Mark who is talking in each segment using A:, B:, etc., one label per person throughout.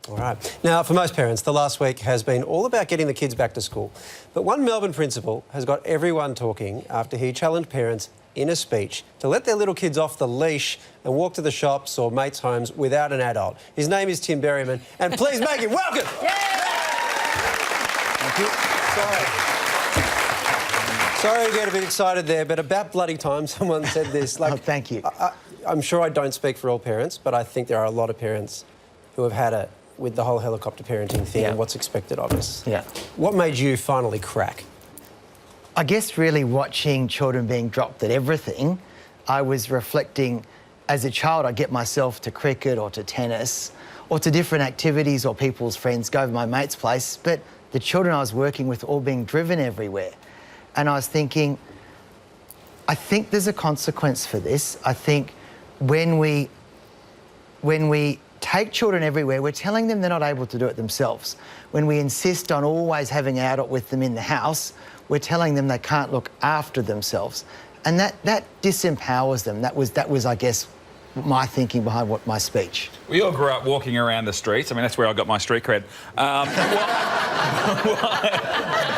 A: All right. Now, for most parents, the last week has been all about getting the kids back to school. But one Melbourne principal has got everyone talking after he challenged parents in a speech to let their little kids off the leash and walk to the shops or mates' homes without an adult. His name is Tim Berryman, and please make him welcome!
B: Yeah!
A: Thank you. Sorry to get a bit excited there, but about bloody time someone said this.
C: Like, oh, thank you.
A: I'm sure I don't speak for all parents, but I think there are a lot of parents who have had it with the whole helicopter parenting thing and what's expected of us.
C: Yeah.
A: What made you finally crack?
C: I guess really watching children being dropped at everything, I was reflecting, as a child, I'd get myself to cricket or to tennis or to different activities or people's friends, go to my mate's place, but the children I was working with all being driven everywhere. And I was thinking, I think there's a consequence for this. I think when we take children everywhere, we're telling them they're not able to do it themselves. When we insist on always having an adult with them in the house, we're telling them they can't look after themselves. And that disempowers them. That was, I guess, my thinking behind my speech.
D: We all grew up walking around the streets. I mean, that's where I got my street cred.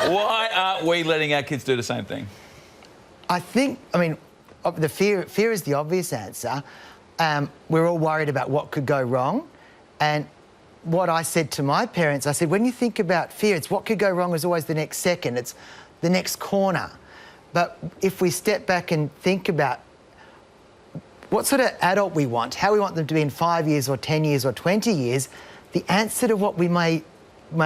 D: Why aren't we letting our kids do the same thing?
C: I mean, the fear is the obvious answer. We're all worried about what could go wrong. And what I said to my parents, I said, when you think about fear, it's what could go wrong is always the next second. It's the next corner. But if we step back and think about what sort of adult we want, how we want them to be in 5 years or 10 years or 20 years, the answer to what we may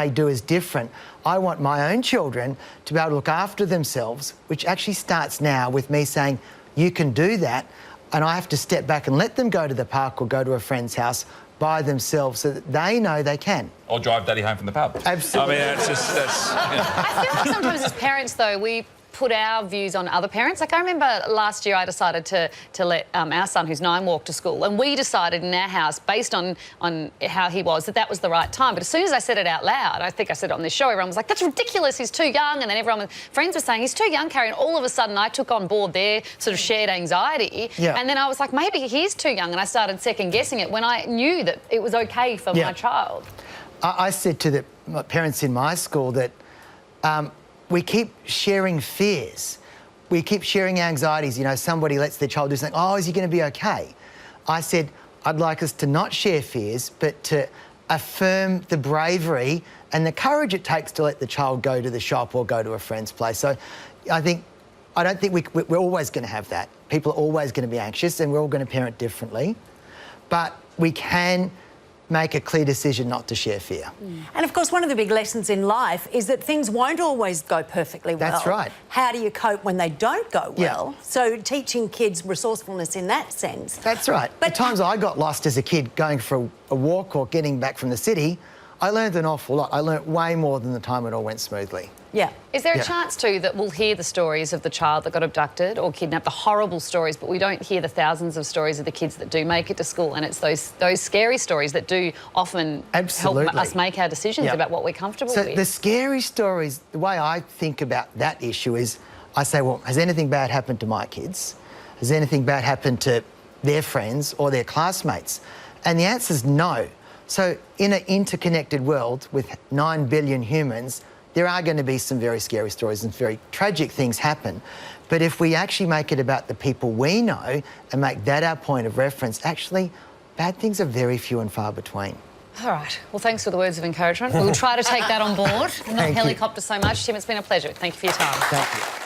C: do is different. I want my own children to be able to look after themselves, which actually starts now with me saying, you can do that, and I have to step back and let them go to the park or go to a friend's house by themselves so that they know they can.
D: Or drive daddy home from the pub.
C: Absolutely.
D: I mean, that's
B: I feel like sometimes as parents, though, we put our views on other parents. Like, I remember last year I decided to let our son, who's 9, walk to school, and we decided in our house, based on how he was, that was the right time. But as soon as I said it out loud, I think I said it on this show, everyone was like, that's ridiculous, he's too young. And then friends were saying, he's too young, Carrie. And all of a sudden I took on board their sort of shared anxiety.
C: Yeah.
B: And then I was like, maybe he is too young. And I started second-guessing it when I knew that it was OK for my child.
C: I said to the parents in my school that we keep sharing fears. We keep sharing anxieties. You know, somebody lets their child do something, oh, is he going to be OK? I said, I'd like us to not share fears, but to affirm the bravery and the courage it takes to let the child go to the shop or go to a friend's place. So I don't think we're always going to have that. People are always going to be anxious and we're all going to parent differently. But we can make a clear decision not to share fear.
E: And of course, one of the big lessons in life is that things won't always go perfectly well.
C: That's right.
E: How do you cope when they don't go well?
C: Yeah.
E: So teaching kids resourcefulness in that sense.
C: That's right. But the times I got lost as a kid going for a walk or getting back from the city, I learned an awful lot. I learnt way more than the time it all went smoothly.
E: Yeah.
B: Is there a chance, too, that we'll hear the stories of the child that got abducted or kidnapped, the horrible stories, but we don't hear the thousands of stories of the kids that do make it to school, and it's those scary stories that do often help us make our decisions about what we're comfortable with?
C: So the scary stories, the way I think about that issue is I say, well, has anything bad happened to my kids? Has anything bad happened to their friends or their classmates? And the answer is no. So in an interconnected world with 9 billion humans, there are going to be some very scary stories and very tragic things happen. But if we actually make it about the people we know and make that our point of reference, actually, bad things are very few and far between.
B: All right. Well, thanks for the words of encouragement. We'll try to take that on board. Not helicopter so much. Tim, it's been a pleasure. Thank you for your time.
C: Thank you.